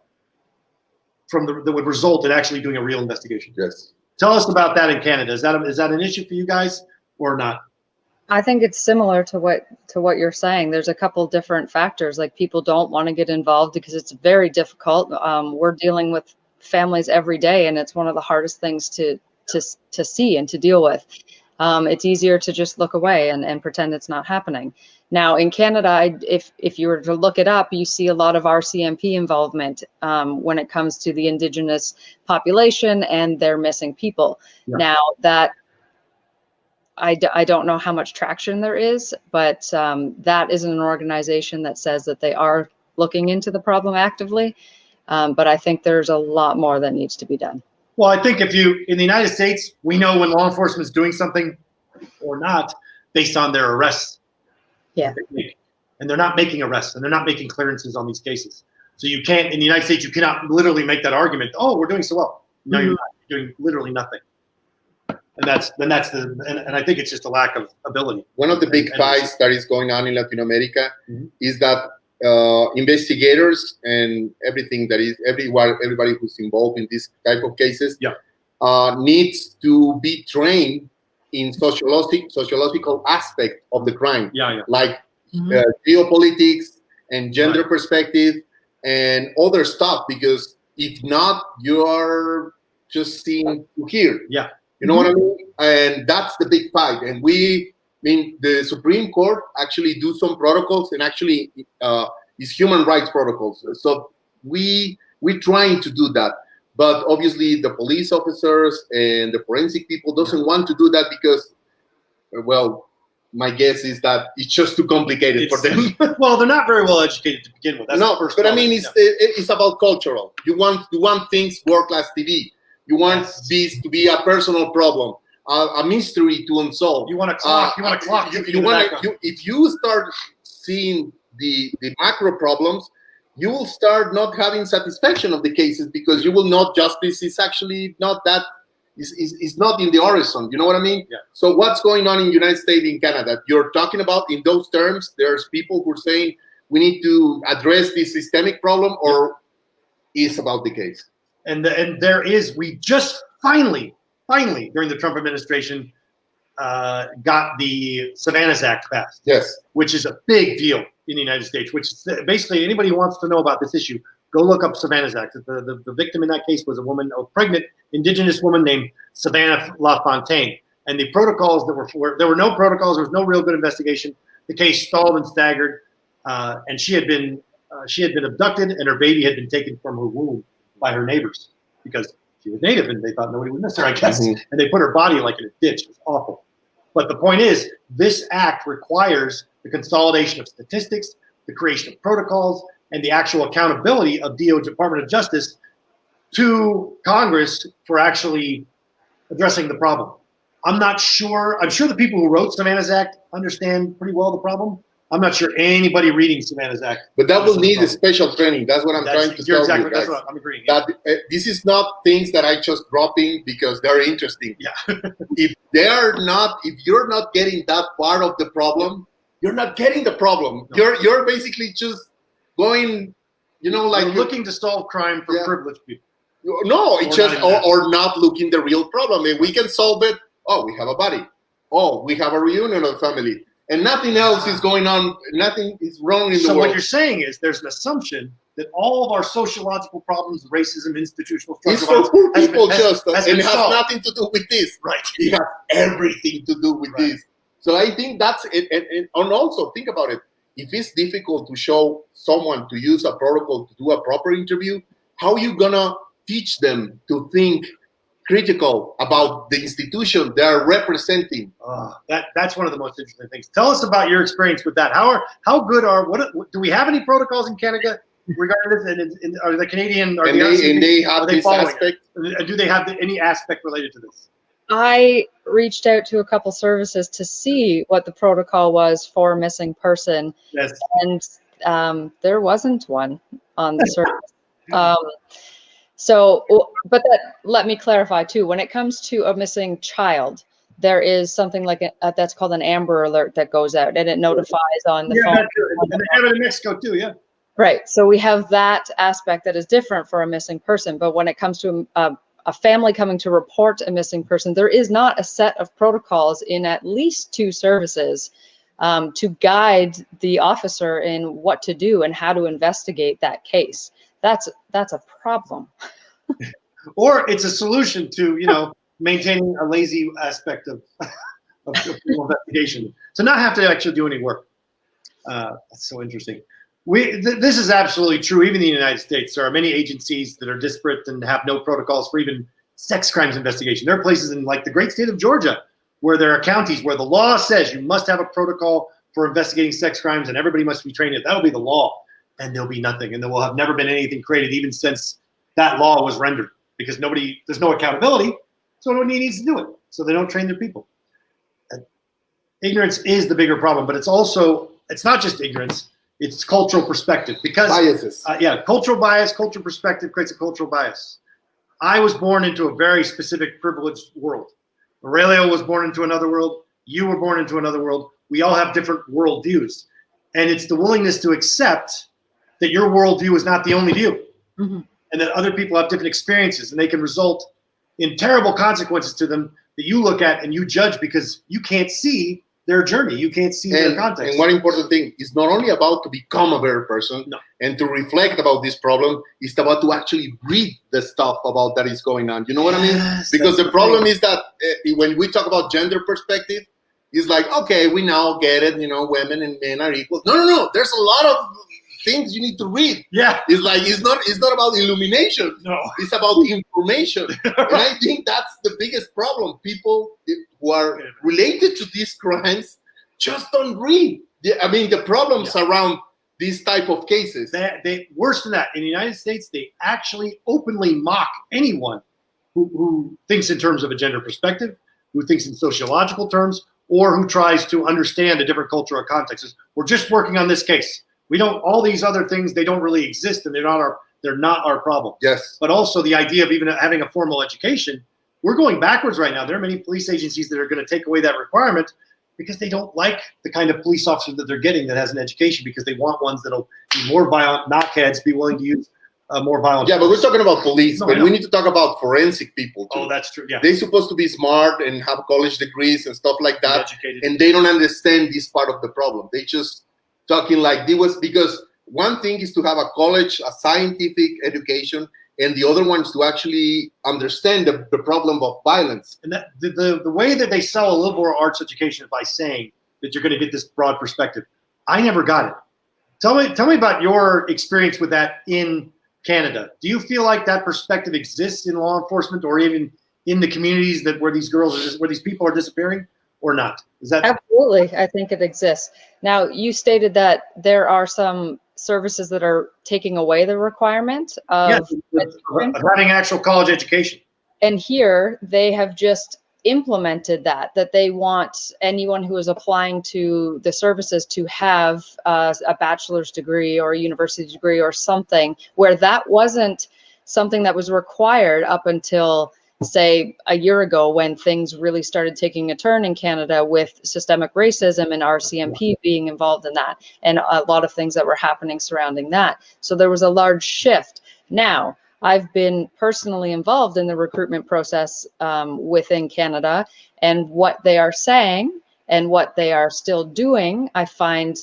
that would result in actually doing a real investigation. Yes. Tell us about that in Canada. Is that an issue for you guys or not? I think it's similar to what you're saying. There's a couple different factors, like people don't want to get involved because it's very difficult. We're dealing with families every day, and it's one of the hardest things to see and to deal with. It's easier to just look away and pretend it's not happening. Now in Canada, if you were to look it up, you see a lot of RCMP involvement when it comes to the Indigenous population and their missing people. Yeah. Now that I don't know how much traction there is, but that isn't an organization that says that they are looking into the problem actively. But I think there's a lot more that needs to be done. Well, I think in the United States, we know when law enforcement is doing something or not based on their arrests. Yeah. And they're not making arrests, and they're not making clearances on these cases. So you can't, in the United States, you cannot literally make that argument. Oh, we're doing so well. No, you're not. You're doing literally nothing. And I think it's just a lack of ability. One of the big fights that is going on in Latin America is that investigators and everybody who's involved in this type of cases needs to be trained in sociological aspect of the crime, like geopolitics and gender perspective and other stuff, because if not, you are just seeing to hear. Yeah. You know what I mean? And that's the big fight. And the Supreme Court actually do some protocols, and actually is human rights protocols. So we're trying to do that. But obviously the police officers and the forensic people doesn't want to do that because, well, my guess is that it's just too complicated for them. Well, they're not very well educated to begin with. That's the first problem. I mean, it's about cultural. You want things world-class TV. You want this to be a personal problem, a mystery to unsolve. You want a clock. If you start seeing the macro problems, you will start not having satisfaction of the cases, because you will not justice is actually not that is not in the horizon. You know what I mean? Yeah. So what's going on in the United States, in Canada? You're talking about in those terms. There's people who are saying we need to address this systemic problem, or is about the case. And we just finally during the Trump administration got the Savannah's Act passed. Yes. Which is a big deal in the United States, which basically anybody who wants to know about this issue, go look up Savannah's Act. The victim in that case was a pregnant Indigenous woman named Savannah LaFontaine. And the protocols there were no protocols, there was no real good investigation. The case stalled and staggered, and she had been abducted, and her baby had been taken from her womb by her neighbors because she was Native and they thought nobody would miss her, I guess. And they put her body like in a ditch. It was awful. But the point is, this act requires the consolidation of statistics, the creation of protocols, and the actual accountability of Department of Justice to Congress for actually addressing the problem. I'm sure the people who wrote Savannah's Act understand pretty well the problem. I'm not sure anybody reading Savannah's Act. But that will need a special training. That's what I'm trying to tell you guys. That's what I'm agreeing. That this is not things that I just drop in because they're interesting. Yeah. If you're not getting that part of the problem, you're not getting the problem. No. You're basically just going, like you're looking to solve crime for privileged people. No, it's just or not looking the real problem. If we can solve it, we have a body. We have a reunion of the family. And nothing else is going on. Nothing is wrong in the world. So what you're saying is there's an assumption that all of our sociological problems, racism, institutional structure, it's for poor people and it has nothing to do with this. Right. It has everything to do with this. So I think that's it. And also think about it. If it's difficult to show someone to use a protocol to do a proper interview, how are you gonna teach them to think critical about the institution they are representing. That's one of the most interesting things. Tell us about your experience with that. How good what do we have any protocols in Canada regarding this? And are the Canadian and they have this aspect? Do they have any aspect related to this? I reached out to a couple services to see what the protocol was for a missing person, Yes. and there wasn't one on the service. So, but let me clarify too. When it comes to a missing child, there is something like that's called an Amber Alert that goes out, and it notifies on the phone. That's true. And they have it in Mexico too, yeah. Right. So we have that aspect that is different for a missing person. But when it comes to a family coming to report a missing person, there is not a set of protocols in at least 2 services to guide the officer in what to do and how to investigate that case. That's a problem. Or it's a solution to, maintaining a lazy aspect of investigation, to not have to actually do any work. That's so interesting. This is absolutely true. Even in the United States, there are many agencies that are disparate and have no protocols for even sex crimes investigation. There are places in like the great state of Georgia where there are counties where the law says you must have a protocol for investigating sex crimes and everybody must be trained. That'll be the law, and there'll be nothing, and there will have never been anything created even since that law was rendered, because there's no accountability, so nobody needs to do it. So they don't train their people. Ignorance is the bigger problem, but it's not just ignorance. It's cultural perspective, because biases. Cultural bias, cultural perspective creates a cultural bias. I was born into a very specific privileged world. Aurelio was born into another world. You were born into another world. We all have different worldviews, and it's the willingness to accept that your worldview is not the only view, and that other people have different experiences, and they can result in terrible consequences to them that you look at and you judge because you can't see their journey. You can't see their context. And one important thing is not only about to become a better person and to reflect about this problem, it's about to actually read the stuff about that is going on. You know what I mean? Because the problem is that when we talk about gender perspective, it's like, okay, we now get it, women and men are equal. No. There's a lot of things you need to read. Yeah. It's like, it's not about illumination. No. It's about information. And I think that's the biggest problem. People who are related to these crimes just don't read. The problems around these type of cases. They worse than that. In the United States, they actually openly mock anyone who thinks in terms of a gender perspective, who thinks in sociological terms, or who tries to understand a different culture or context. We're just working on this case. We don't. All these other things, they don't really exist, and they're not our problem. Yes. But also the idea of even having a formal education, we're going backwards right now. There are many police agencies that are going to take away that requirement because they don't like the kind of police officer that they're getting that has an education, because they want ones that'll be more violent, knockheads, be willing to use more violent. Yeah, but we're talking about police, but we need to talk about forensic people too. Oh, that's true. Yeah. They're supposed to be smart and have college degrees and stuff like that, educated. And they don't understand this part of the problem. They just talking like because one thing is to have a college, a scientific education, and the other one is to actually understand the problem of violence. And that, the way that they sell a liberal arts education is by saying that you're going to get this broad perspective. I never got it. Tell me about your experience with that in Canada. Do you feel like that perspective exists in law enforcement, or even in the communities where these people are disappearing, or not? Is that absolutely? I think it exists. Now, you stated that there are some services that are taking away the requirement of having actual college education. And here they have just implemented that they want anyone who is applying to the services to have a bachelor's degree or a university degree or something, where that wasn't something that was required up until, say, a year ago, when things really started taking a turn in Canada with systemic racism and RCMP being involved in that, and a lot of things that were happening surrounding that. So there was a large shift. Now, I've been personally involved in the recruitment process within Canada, and what they are saying and what they are still doing, I find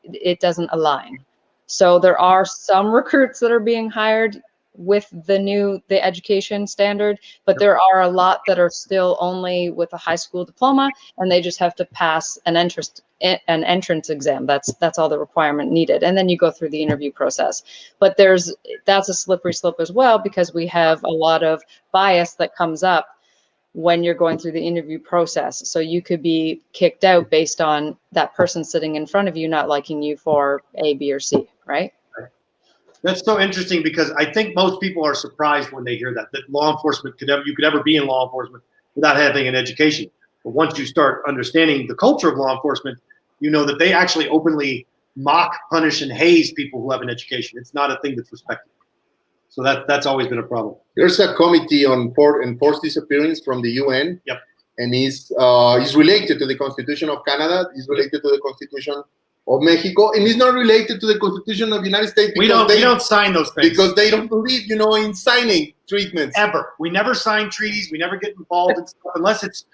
it doesn't align. So there are some recruits that are being hired with the education standard, but there are a lot that are still only with a high school diploma, and they just have to pass an entrance exam. That's all the requirement needed, and then you go through the interview process. But that's a slippery slope as well, because we have a lot of bias that comes up when you're going through the interview process. So you could be kicked out based on that person sitting in front of you not liking you for A, B, or C, right? That's so interesting, because I think most people are surprised when they hear that law enforcement you could ever be in law enforcement without having an education. But once you start understanding the culture of law enforcement, you know that they actually openly mock, punish, and haze people who have an education. It's not a thing that's respected. So that's always been a problem. There's a committee on enforced disappearance from the UN. Yep. And is related to the Constitution of Canada. Is related to the Constitution of Mexico, and it's not related to the Constitution of the United States. We don't sign those things because they don't believe, in signing treatments. Ever. We never sign treaties. We never get involved in stuff unless it's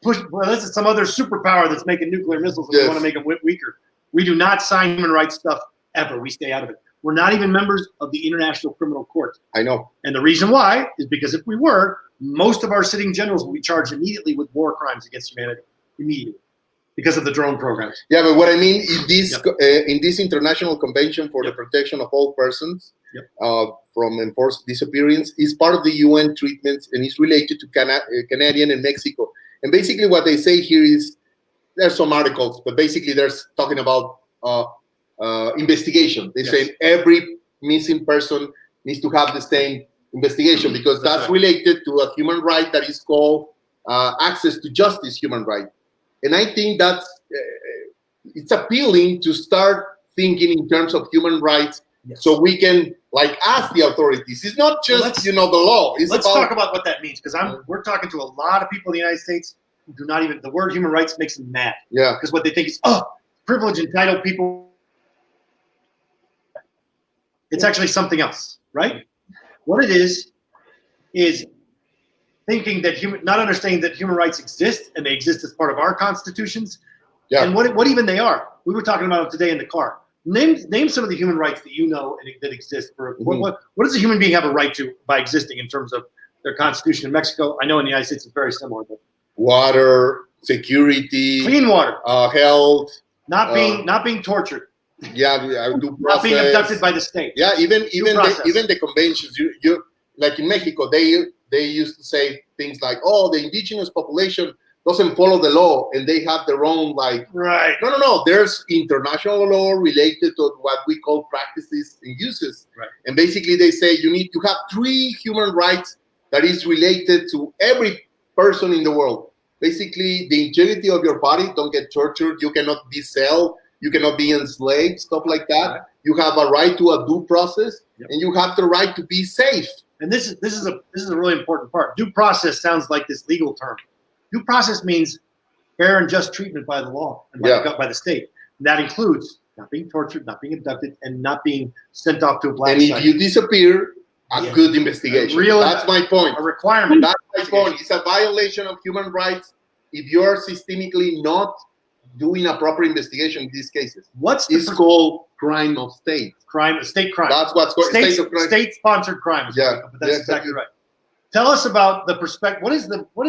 some other superpower that's making nuclear missiles and we want to make them weaker. We do not sign human rights stuff ever. We stay out of it. We're not even members of the International Criminal Court. I know. And the reason why is because if we were, most of our sitting generals will be charged immediately with war crimes against humanity. Immediately. Because of the drone programs. Yeah, but what I mean is in this International Convention for the Protection of All Persons from Enforced Disappearance is part of the UN treatments, and is related to Canadian and Mexico. And basically what they say here is, there's some articles, but basically they're talking about investigation. They say every missing person needs to have the same investigation, because that's related to a human right that is called access to justice human right. And I think that's it's appealing to start thinking in terms of human rights, so we can ask the authorities. It's not just the law. Let's talk about what that means, because we're talking to a lot of people in the United States who do not even, the word human rights makes them mad. Yeah. Because what they think is, privilege entitled people. It's actually something else, right? What it is thinking that not understanding that human rights exist, and they exist as part of our constitutions, and what even they are. We were talking about it today in the car. Name some of the human rights that you know that exist. What does a human being have a right to by existing in terms of their constitution in Mexico? I know in the United States it's very similar. But water, security, clean water, health, not being tortured. Yeah, due process. Not being abducted by the state. Yeah, even the conventions. You like in Mexico, they used to say things like, "Oh, the indigenous population doesn't follow the law, and they have their own Right. No. There's international law related to what we call practices and uses. Right. And basically, they say you need to have 3 human rights that is related to every person in the world. Basically, the integrity of your body, don't get tortured. You cannot be sold. You cannot be enslaved. Stuff like that. Right. You have a right to a due process, and you have the right to be safe. And this is a really important part. Due process sounds like this legal term. Due process means fair and just treatment by the law and by the state. And that includes not being tortured, not being abducted, and not being sent off to a black site. And if you disappear, a good investigation. That's my point. A requirement. That's my point. It's a violation of human rights if you're systemically not doing a proper investigation in these cases. It's called crime of state. State crime. That's what's called state-sponsored crime. Yeah, but that's exactly right. Tell us about the perspective. What is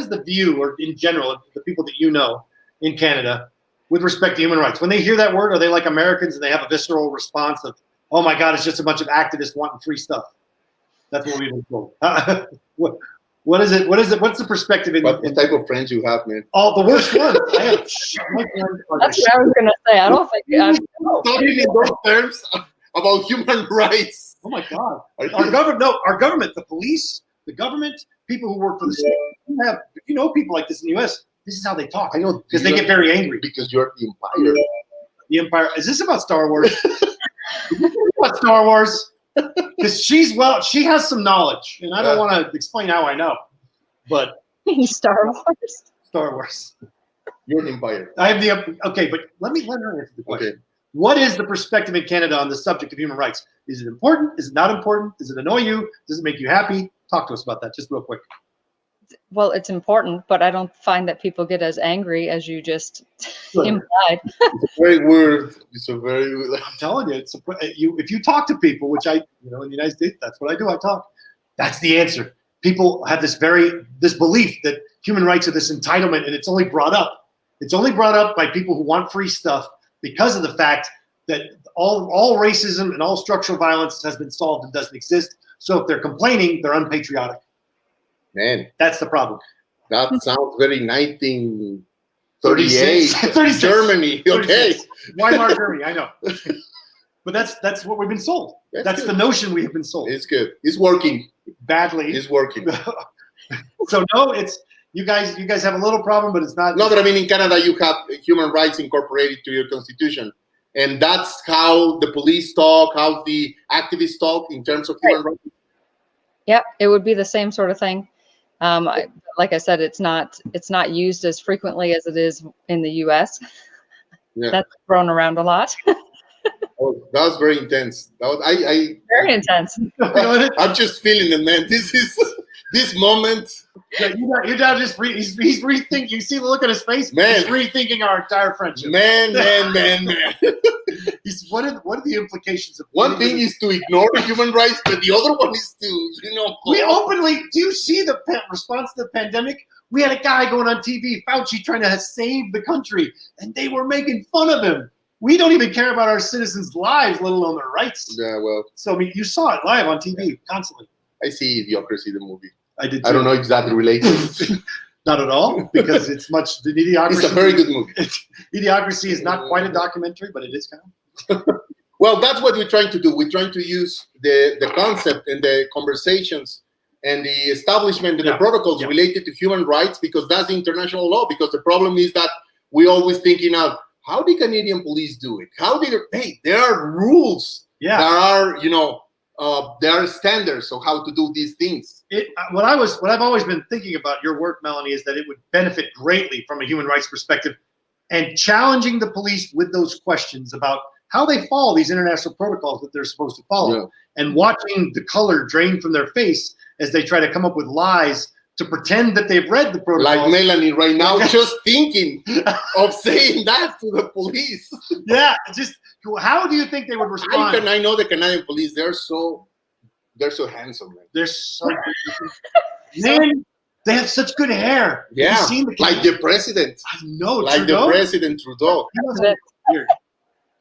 the view, or in general, of the people that you know in Canada with respect to human rights? When they hear that word, are they like Americans and they have a visceral response of, "Oh my God, it's just a bunch of activists wanting free stuff"? That's what we've been told. What is it? What's the perspective? What type of friends you have, man? Oh, the worst one. I have. That's what I was gonna say. I don't think. Talking in those terms about human rights. Oh my God! Our government, the police, the government, people who work for the state. You know people like this in the U.S. This is how they talk. I know, because they get very angry. Because you're the Empire. The Empire. Is this about Star Wars? Is this about Star Wars? Because she has some knowledge, and I don't want to explain how I know, but Star Wars. Star Wars. You're the Empire. I have okay, but let her answer the question. Okay. What is the perspective in Canada on the subject of human rights? Is it important? Is it not important? Does it annoy you? Does it make you happy? Talk to us about that, just real quick. Well, it's important, but I don't find that people get as angry as you just implied. It's a very weird. I'm telling you, if you talk to people, which in the United States, that's what I do. I talk. That's the answer. People have this belief that human rights are this entitlement, and it's only brought up. It's only brought up by people who want free stuff because of the fact that all racism and all structural violence has been solved and doesn't exist. So if they're complaining, they're unpatriotic. Man, that's the problem. That sounds very 1938 36. Germany. Okay. 36. Weimar Germany, I know. But that's what we've been sold. That's the notion we have been sold. It's good. It's working. Badly. It's working. So no, it's you guys have a little problem, but it's not. No, but I mean, in Canada, you have human rights incorporated to your constitution. And that's how the police talk, how the activists talk in terms of human rights. Yep, it would be the same sort of thing. Like I said, it's not used as frequently as it is in the U.S. Yeah. That's thrown around a lot. Oh, that was very intense. That was Very intense. I'm just feeling it, man. This moment. Yeah, you're now just he's rethinking. You see the look on his face. Man. He's rethinking our entire friendship. Man. What are the implications of One thing is to ignore human rights, but the other one is to, We openly do you see the response to the pandemic? We had a guy going on TV, Fauci, trying to save the country, and they were making fun of him. We don't even care about our citizens' lives, let alone their rights. Yeah, well. So I mean, you saw it live on TV constantly. I see Idiocracy, the movie. I did. Too. I don't know if that relates. Not at all, because it's much. The Idiocracy. It's a very good movie. Idiocracy is not quite a documentary, but it is kind of. Well, that's what we're trying to do. We're trying to use the concept and the conversations and the establishment and the protocols related to human rights, because that's the international law. Because the problem is that we're always thinking of how the Canadian police do it. There are rules. Yeah. There are, there are standards of how to do these things. What I've always been thinking about your work, Melanie, is that it would benefit greatly from a human rights perspective, and challenging the police with those questions about how they follow these international protocols that they're supposed to follow, and watching the color drain from their face as they try to come up with lies to pretend that they've read the protocols. Like Melanie right now, just thinking of saying that to the police. Yeah, just how do you think they would respond? I know the Canadian police. They're so handsome, man. They're so man, they have such good hair. Yeah, have you seen like the president. I know, like Trudeau? the President Trudeau.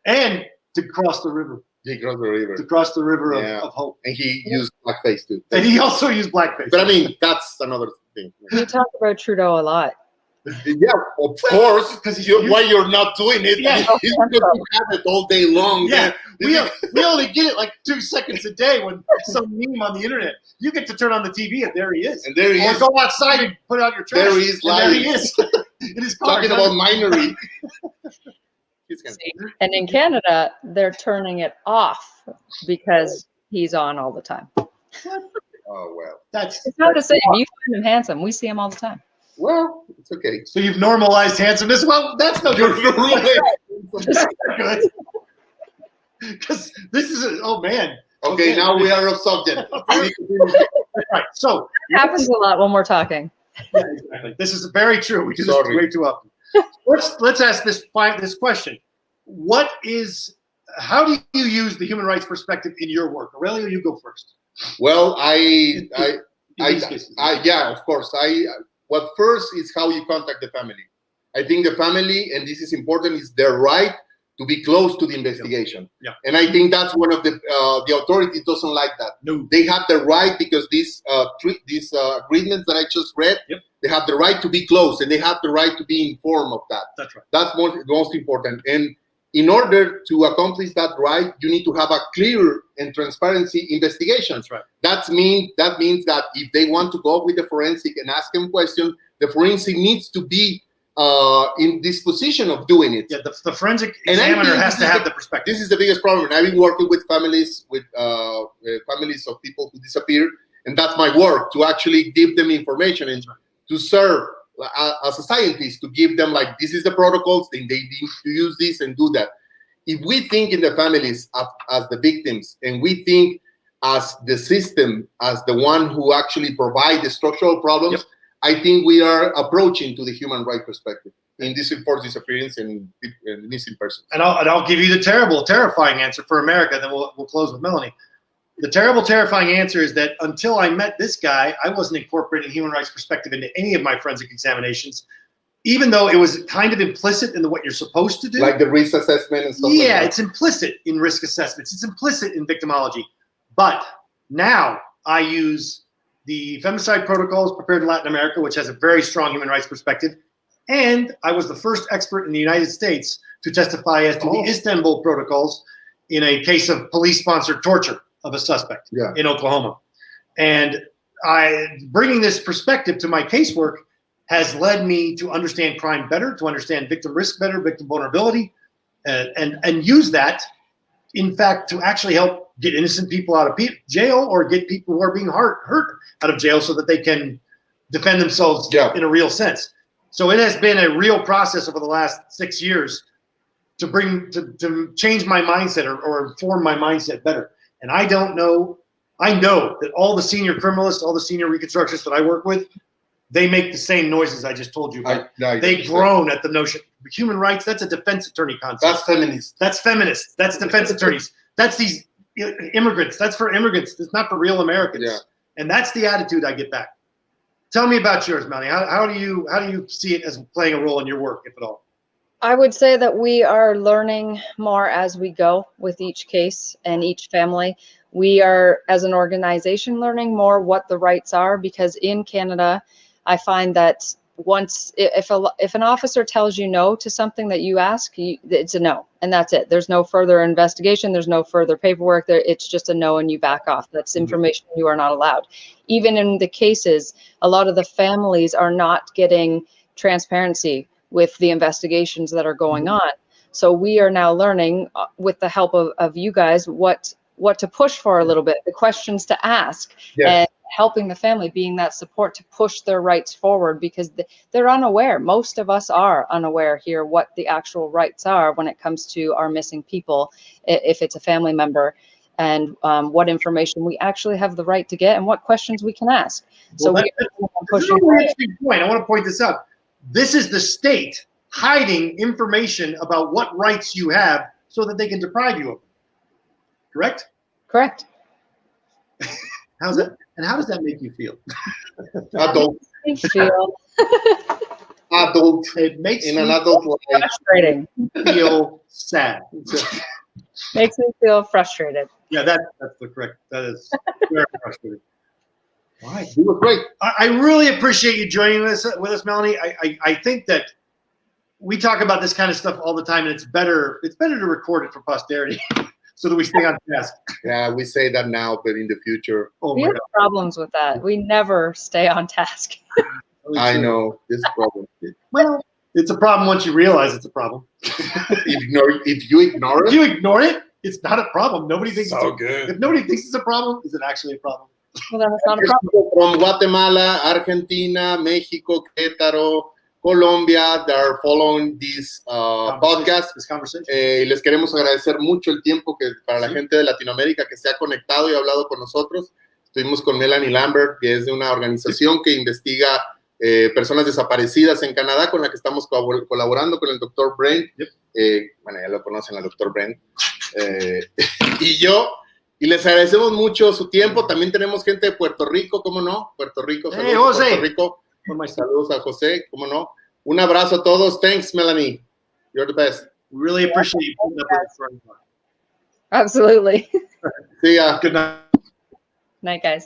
And to cross the river. He crossed the river. To cross the river of hope. And he used blackface too. And he also used blackface. But I mean, that's another thing. You talk about Trudeau a lot. Yeah, of course, because why you're not doing it? Yeah, he's because you have it all day long. Yeah, we only get it like 2 seconds a day when some meme on the internet. You get to turn on the TV and there he is. And there he is. Or go outside and put out your trash. There he is. There he is. In his car. Talking about minery. And in Canada, they're turning it off because he's on all the time. Oh well, it's not the same. You find him handsome. We see him all the time. Well, it's okay. So you've normalized handsomeness. Well, that's no good. Because this is oh man. Okay, now we are off subject. Right. So it happens a lot when we're talking. Yeah, exactly. This is very true. We do this way too often. Let's ask this question. How do you use the human rights perspective in your work? Aurelio, you go first. Well, yeah, of course. What first is how you contact the family. I think the family, and this is important, is their right to be close to the investigation. Yeah. And I think that's one of the authorities doesn't like that. No. They have the right, because these agreements that I just read, they have the right to be close, and they have the right to be informed of that. That's right. That's most important. And in order to accomplish that right, you need to have a clear and transparency investigation. That's right. That means that if they want to go with the forensic and ask them questions, the forensic needs to be in this position of doing it. Yeah, the forensic examiner has to have the perspective. This is the biggest problem. And I've been working with families of people who disappeared, and that's my work, to actually give them information and to serve as a scientist, to give them like, this is the protocols, they need to use this and do that. If we think in the families as the victims, and we think as the system, as the one who actually provide the structural problems, I think we are approaching to the human rights perspective in this enforced disappearance and missing persons. And I'll give you the terrible, terrifying answer for America, then we'll close with Melanie. The terrible, terrifying answer is that until I met this guy, I wasn't incorporating human rights perspective into any of my forensic examinations, even though it was kind of implicit in what you're supposed to do. Like the risk assessment and stuff. Yeah, it's implicit in risk assessments. It's implicit in victimology. But now I use the femicide protocols prepared in Latin America, which has a very strong human rights perspective. And I was the first expert in the United States to testify as to the Istanbul protocols in a case of police-sponsored torture of a suspect in Oklahoma. And bringing this perspective to my casework has led me to understand crime better, to understand victim risk better, victim vulnerability, and use that, in fact, to actually help get innocent people out of jail or get people who are being hurt out of jail so that they can defend themselves in a real sense. So it has been a real process over the last 6 years to change my mindset or inform my mindset better. And I know that all the senior criminalists, all the senior reconstructionists that I work with, they make the same noises I just told you about. They groan at the notion. Human rights, that's a defense attorney concept. That's feminist. That's feminists. That's defense attorneys. That's these immigrants. That's for immigrants. It's not for real Americans. Yeah. And that's the attitude I get back. Tell me about yours, Melanie. How do you see it as playing a role in your work, if at all? I would say that we are learning more as we go with each case and each family. We are, as an organization, learning more what the rights are, because in Canada, I find that if an officer tells you no to something that you ask, it's a no, and that's it. There's no further investigation. There's no further paperwork. It's just a no, and you back off. That's information you are not allowed. Even in the cases, a lot of the families are not getting transparency with the investigations that are going on. So we are now learning, with the help of you guys, what to push for a little bit, the questions to ask, and helping the family, being that support to push their rights forward, because they're unaware. Most of us are unaware here what the actual rights are when it comes to our missing people, if it's a family member, and what information we actually have the right to get and what questions we can ask. So this is an interesting point. I want to point this out. This is the state hiding information about what rights you have so that they can deprive you of them. Correct? Correct. How's that? And how does that make you feel? Adult. Adult. It makes in an adult life. Frustrating. Feel sad. Makes me feel frustrated. Yeah, that's the correct. That is very frustrating. All right, you were great. I really appreciate you joining us with us, Melanie. I think that we talk about this kind of stuff all the time, and it's better to record it for posterity so that we stay on task. Yeah, we say that now, but in the future. We have problems with that. We never stay on task. I know this problem. Well, it's a problem once you realize it's a problem. If you ignore it. If you ignore it, it's not a problem. Nobody thinks good. If nobody thinks it's a problem, is it actually a problem? Well, then it's not a problem. From Guatemala, Argentina, Mexico, Querétaro, Colombia, that are following this podcast. This conversation. Les queremos agradecer mucho el tiempo que para la gente de Latinoamérica que se ha conectado y ha hablado con nosotros. Estuvimos con Melanie Lambert, que es de una organización que investiga personas desaparecidas en Canadá, con la que estamos colaborando con el Dr. Brent. Bueno, ya lo conocen al Dr. Brent. Y yo. Y les agradecemos mucho su tiempo. También tenemos gente de Puerto Rico, ¿cómo no? Puerto Rico, saludos a Puerto Rico. Saludos a José, ¿cómo no? Un abrazo a todos. Thanks, Melanie. You're the best. We really appreciate you putting up with us. Absolutely. See ya. Good night. Night, guys.